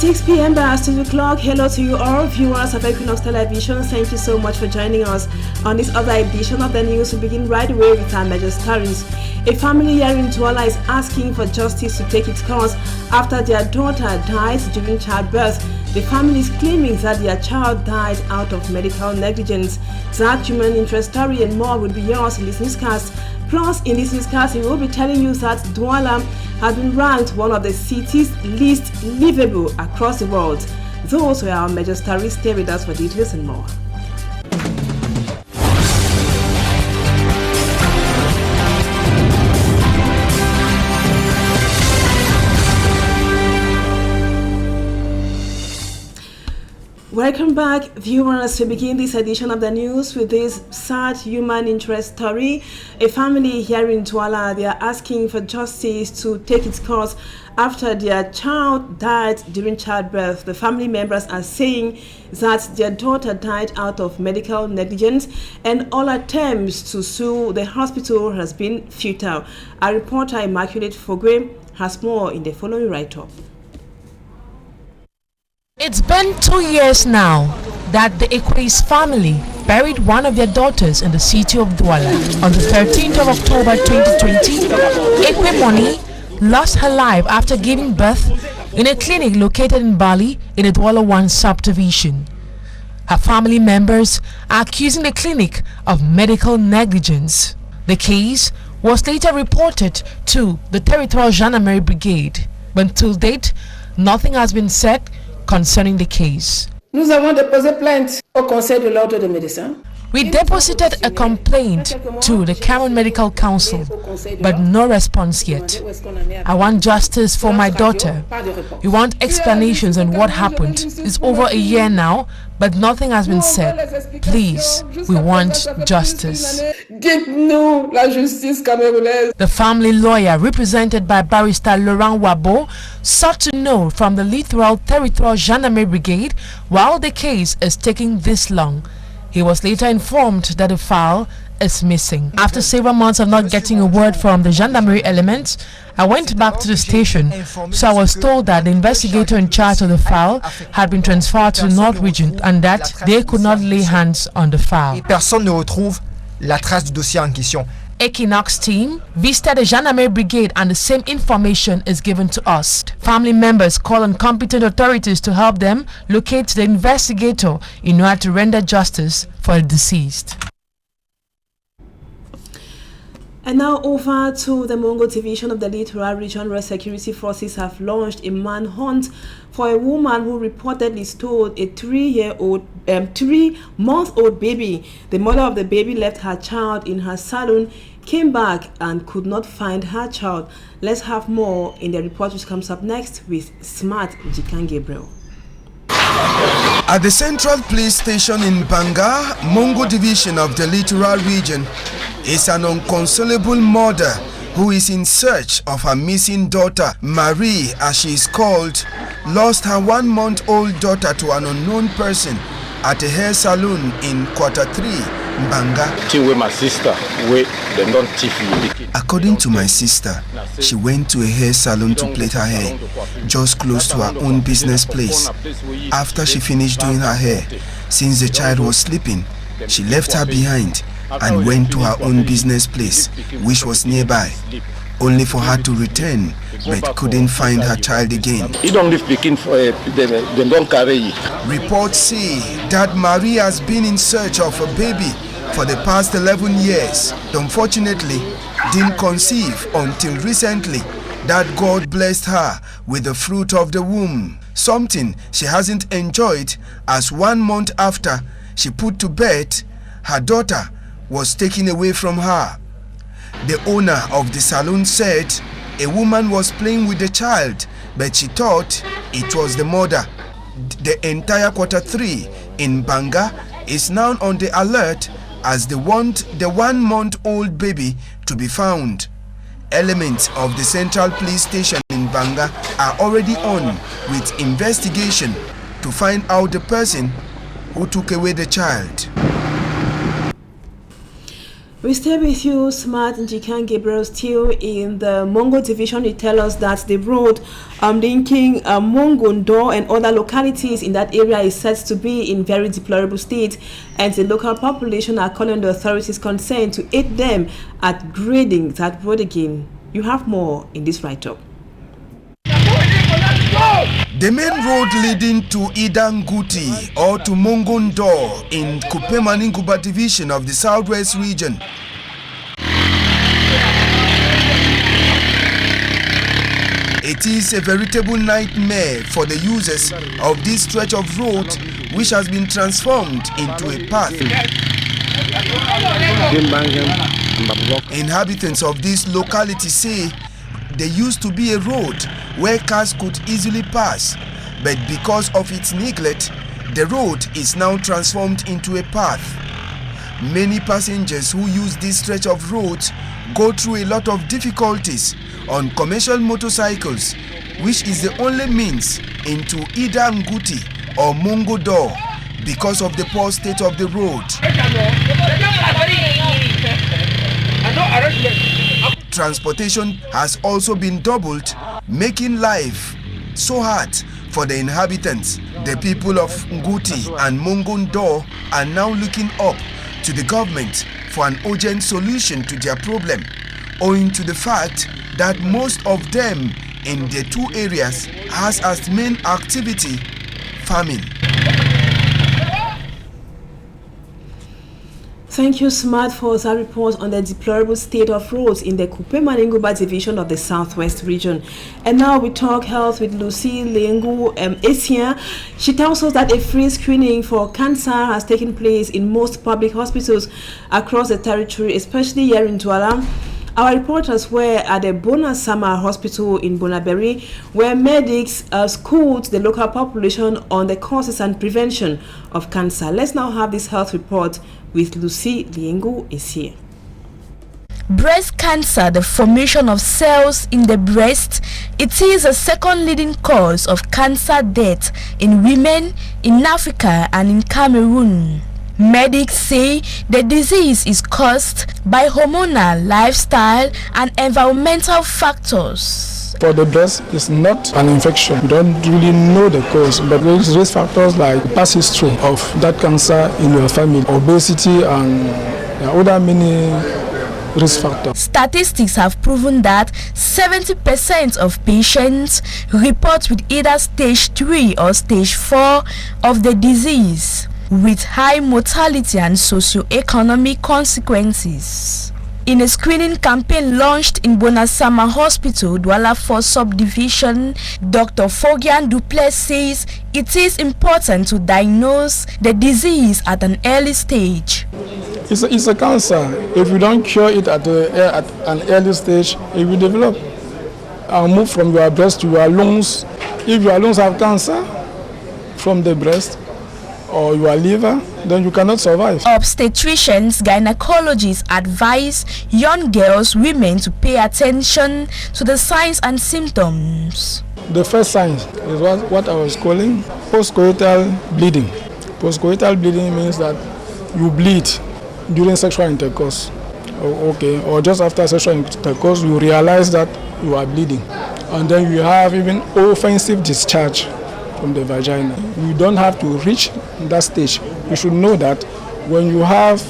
6 p.m. by our studio clock. Hello to you all, viewers of Equinoxe Television. Thank you so much for joining us on this other edition of the news. We begin right away with our major stories. A family here in Douala is asking for justice to take its course after their daughter died during childbirth. The family is claiming that their child died out of medical negligence. That human interest story and more will be yours in this newscast. Plus, in this newscast, we will be telling you that Douala has been ranked one of the cities least livable across the world. Those were our major stories. Stay with us for details and more. Welcome back, viewers. We begin this edition of the news with this sad human interest story. A family here in Douala, they are asking for justice to take its course after their child died during childbirth. The family members are saying that their daughter died out of medical negligence and all attempts to sue the hospital has been futile. Our reporter Immaculate Fogwe has more in the following write-up. It's been 2 years now that the Equinoxe family buried one of their daughters in the city of Douala. On the 13th of October 2020, Equinoxe lost her life after giving birth in a clinic located in Bali in the Douala 1 subdivision. Her family members are accusing the clinic of medical negligence. The case was later reported to the Territorial Gendarmerie Brigade, but until date, nothing has been said concerning the case. Nous avons déposé plainte au Conseil de l'ordre des médecins. We deposited a complaint to the Cameroon Medical Council, but no response yet. I want justice for my daughter. We want explanations on what happened. It's over a year now, but nothing has been said. Please, we want justice. Dites-nous la justice camerounaise. The family lawyer, represented by Barrister Laurent Wabo, sought to know from the Littoral Territorial Gendarmerie Brigade why the case is taking this long. He was later informed that the file is missing. After several months of not getting a word from the gendarmerie elements, I went back to the station, so I was told that the investigator in charge of the file had been transferred to the North region and that they could not lay hands on the file. Personne ne retrouve la trace du dossier en question. Equinoxe team visited the Gendarmerie Brigade and the same information is given to us. Family members call on competent authorities to help them locate the investigator in order to render justice for the deceased. And now over to the Mongo division of the Littoral Region, where security forces have launched a manhunt for a woman who reportedly stole a 3-month-old baby. The mother of the baby left her child in her salon, came back and could not find her child. Let's have more in the report which comes up next with Smart Jikan Gabriel. At the Central Police Station in Banga, Mongo division of the Littoral Region, is an inconsolable mother who is in search of her missing daughter. Marie, as she is called, lost her 1-month-old daughter to an unknown person at a hair salon in Quarter 3, Banga. According to my sister, she went to a hair salon to plait her hair, just close to her own business place. After she finished doing her hair, since the child was sleeping, she left her behind and went to her own business place, which was nearby, only for her to return, but couldn't find her child again. Reports say that Marie has been in search of a baby for the past 11 years. Unfortunately, didn't conceive until recently that God blessed her with the fruit of the womb, something she hasn't enjoyed, as 1 month after she put to bed, her daughter was taken away from her. The owner of the salon said a woman was playing with the child, but she thought it was the mother. The entire Quarter 3 in Banga is now on the alert as they want the 1-month-old baby to be found. Elements of the Central Police Station in Banga are already on with investigation to find out the person who took away the child. We stay with you, Smart Njikan Gabriel, still in the Mongo division. You tell us that the road linking Mongondo and other localities in that area is said to be in very deplorable state, and the local population are calling the authorities concerned to aid them at grading that road again. You have more in this write-up. The main road leading to Idanguti or to Mongondo in Kupemaninguba division of the Southwest region it is a veritable nightmare for the users of this stretch of road, which has been transformed into a path. Inhabitants of this locality say there used to be a road where cars could easily pass, but because of its neglect, the road is now transformed into a path. Many passengers who use this stretch of road go through a lot of difficulties on commercial motorcycles, which is the only means into Idanguti or Mongodo because of the poor state of the road. Transportation has also been doubled, making life so hard for the inhabitants. The people of Nguti and Mongondo are now looking up to the government for an urgent solution to their problem, owing to the fact that most of them in the two areas has as main activity farming. Thank you, Smart, for that report on the deplorable state of roads in the Kupemaninguba division of the Southwest region. And now we talk health with Lucy Lengu Asia. She tells us that a free screening for cancer has taken place in most public hospitals across the territory, especially here in Douala. Our reporters were at the Bonasama Hospital in Bonaberi, where medics schooled the local population on the causes and prevention of cancer. Let's now have this health report with Lucy Liengu is here. Breast cancer, the formation of cells in the breast, it is a second leading cause of cancer death in women in Africa and in Cameroon. Medics say the disease is caused by hormonal, lifestyle, and environmental factors. For the breast, it's not an infection. We don't really know the cause, but there's risk factors like past history of that cancer in your family, obesity, and other many risk factors. Statistics have proven that 70% of patients report with either stage 3 or stage 4 of the disease, with high mortality and socio-economic consequences. In a screening campaign launched in Bonasama Hospital, Douala 4 subdivision, Dr. Fogian Duplessis says it is important to diagnose the disease at an early stage. It's a cancer. If you don't cure it at an early stage, it will develop and move from your breast to your lungs. If your lungs have cancer from the breast, or your liver, then you cannot survive. Obstetricians, gynecologists advise young girls, women to pay attention to the signs and symptoms. The first sign is what I was calling postcoital bleeding. Postcoital bleeding means that you bleed during sexual intercourse. Or just after sexual intercourse, you realize that you are bleeding. And then you have even offensive discharge from the vagina. You don't have to reach that stage. You should know that when you have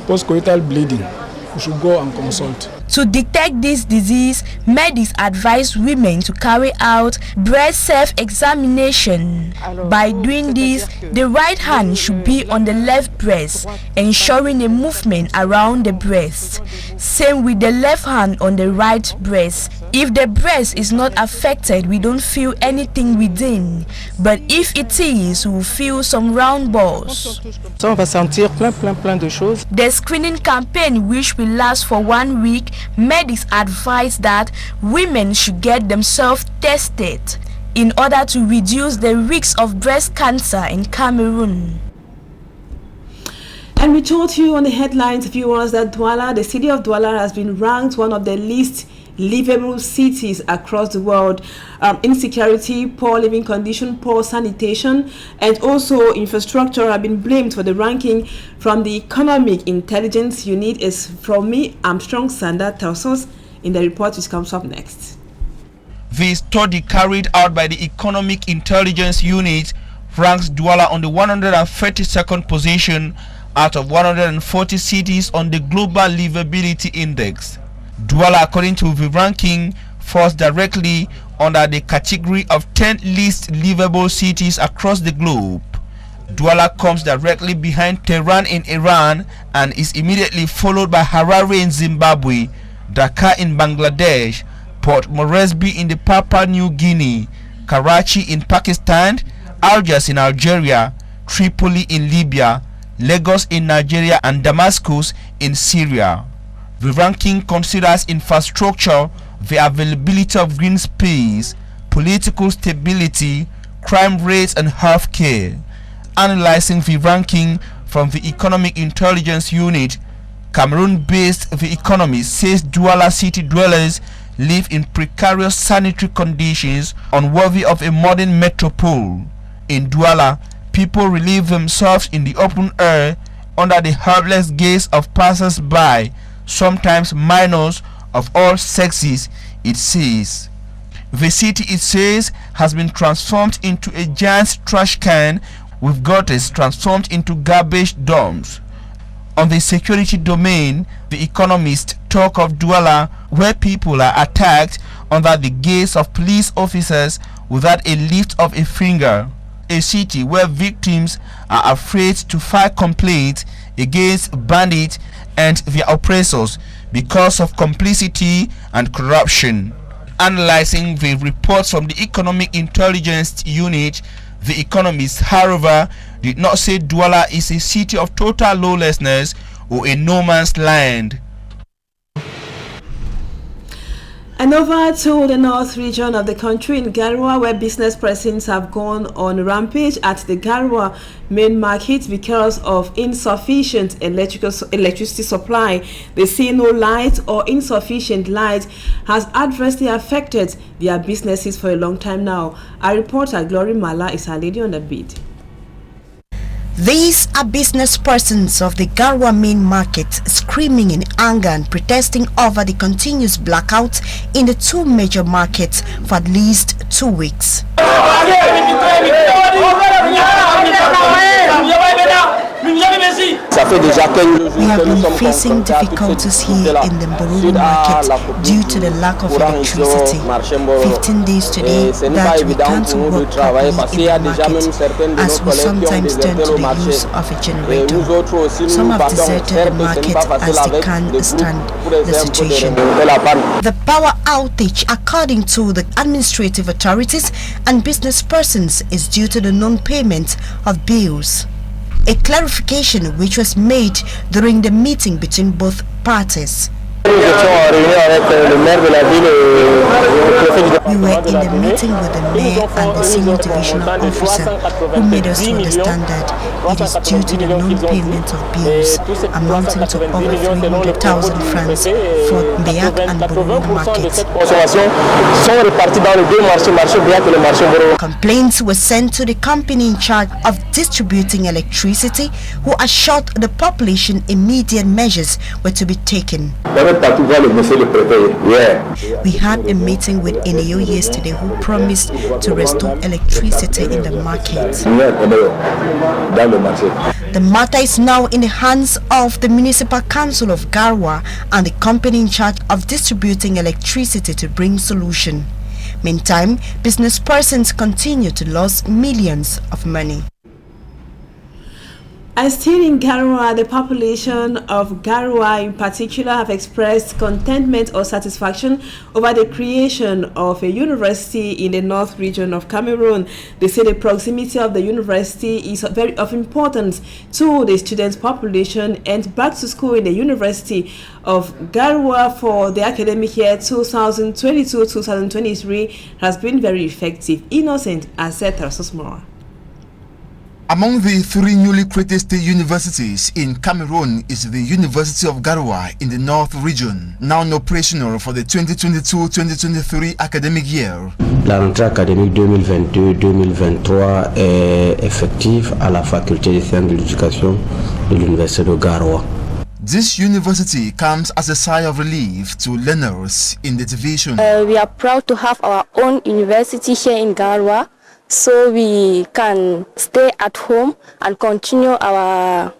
postcoital bleeding, you should go and consult. To detect this disease, medics advise women to carry out breast self-examination. By doing this, the right hand should be on the left breast, ensuring a movement around the breast. Same with the left hand on the right breast. If the breast is not affected, we don't feel anything within. But if it is, we will feel some round balls. On va sentir plein de choses. The screening campaign, which will last for 1 week, medics advise that women should get themselves tested in order to reduce the risk of breast cancer in Cameroon. And we told you on the headlines, viewers, that Douala, the city of Douala, has been ranked one of the least livable cities across the world. Insecurity, poor living condition, poor sanitation, and also infrastructure have been blamed for the ranking from the Economic Intelligence Unit. Is from me, Armstrong Sander tells us in the report which comes up next. The study carried out by the Economic Intelligence Unit ranks Douala on the 132nd position out of 140 cities on the Global Livability Index. Douala, according to the ranking, falls directly under the category of 10 least livable cities across the globe. Douala comes directly behind Tehran in Iran and is immediately followed by Harare in Zimbabwe, Dhaka in Bangladesh, Port Moresby in the Papua New Guinea, Karachi in Pakistan, Algiers in Algeria, Tripoli in Libya, Lagos in Nigeria, and Damascus in Syria. The ranking considers infrastructure, the availability of green space, political stability, crime rates, and health care. Analyzing the ranking from the Economic Intelligence Unit, Cameroon-based The Economist says Douala city dwellers live in precarious sanitary conditions unworthy of a modern metropole. In Douala, people relieve themselves in the open air under the helpless gaze of passers-by, sometimes minors of all sexes, it says. The city, it says, has been transformed into a giant trash can with gutters transformed into garbage dumps. On the security domain, The Economist talk of Douala, where people are attacked under the gaze of police officers without a lift of a finger. A city where victims are afraid to file complaints against bandits and their oppressors because of complicity and corruption. Analyzing the reports from the Economic Intelligence Unit, The Economist, however, did not say Douala is a city of total lawlessness or a no man's land. And over to the north region of the country in Garoua, where business persons have gone on rampage at the Garoua main market because of insufficient electricity supply. They say no light or insufficient light has adversely affected their businesses for a long time now. Our reporter Glory Mala is our lady on the beat. These are business persons of the Garoua main market screaming in anger and protesting over the continuous blackout in the two major markets for at least 2 weeks. We have been facing difficulties here in the Mbororo market due to the lack of electricity. 15 days today that we can't work properly in the market, as we sometimes turn to the use of a generator. Some have deserted the market as they can't stand the situation. The power outage, according to the administrative authorities and business persons, is due to the non-payment of bills. A clarification which was made during the meeting between both parties. We were in the meeting with the mayor and the senior divisional officer, who made us to understand that it is due to the non-payment of bills amounting to over 300,000 francs for Mbeyak and Bororo markets. Complaints were sent to the company in charge of distributing electricity, who assured the population immediate measures were to be taken. We had a meeting with NAO yesterday, who promised to restore electricity in the market. The matter is now in the hands of the Municipal Council of Garoua and the company in charge of distributing electricity to bring solution. Meantime, business persons continue to lose millions of money. And still in Garoua, the population of Garoua in particular have expressed contentment or satisfaction over the creation of a university in the north region of Cameroon. They say the proximity of the university is very of importance to the student population, and back to school in the University of Garoua for the academic year 2022-2023 has been very effective. Innocent Asset more. Among the 3 newly created state universities in Cameroon is the University of Garoua in the North region, now operational for the 2022-2023 academic year. La rentrée académique 2022-2023 est effective à la faculté des sciences de l'éducation de l'Université de Garoua. This university comes as a sigh of relief to learners in the division. We are proud to have our own university here in Garoua, so we can stay at home and continue our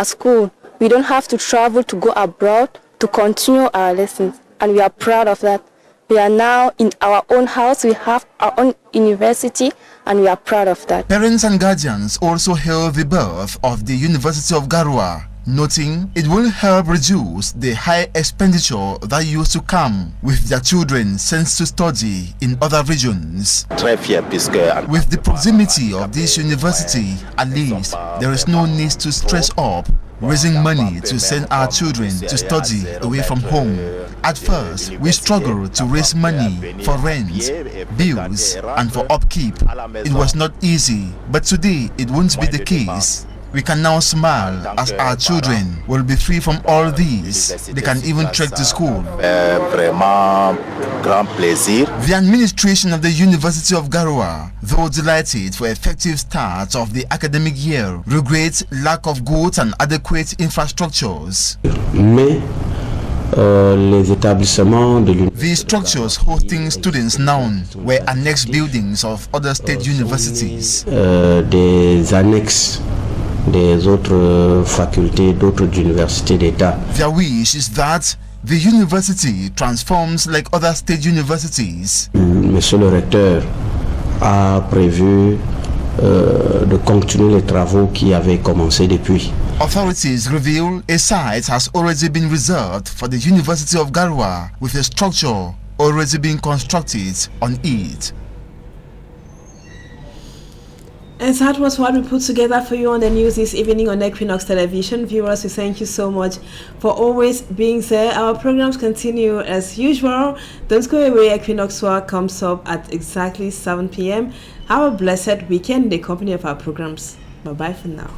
school. We don't have to travel to go abroad to continue our lessons, and we are proud of that. We are now in our own house, we have our own university, and we are proud of that. Parents and guardians also hailed the birth of the University of Garoua, noting it will help reduce the high expenditure that used to come with their children sent to study in other regions. With the proximity of this university, at least there is no need to stress up raising money to send our children to study away from home. At first, we struggled to raise money for rent, bills, and for upkeep. It was not easy, but today it won't be the case. We can now smile as our children will be free from all these. They can even trek to school. The administration of the University of Garoua, though delighted for effective start of the academic year, regrets lack of good and adequate infrastructures. The structures hosting students now were annex buildings of other state universities. Des annexes des autres facultés, d'autres universités d'État. Their wish is that the university transforms like other state universities. Monsieur le recteur a prévu de continuer les travaux qui avaient commencé depuis. Authorities reveal a site has already been reserved for the University of Garoua with a structure already being constructed on it. And that was what we put together for you on the news this evening on Equinoxe Television. Viewers, we thank you so much for always being there. Our programs continue as usual. Don't go away. Equinoxe Soir comes up at exactly 7 p.m. Have a blessed weekend in the company of our programs. Bye-bye for now.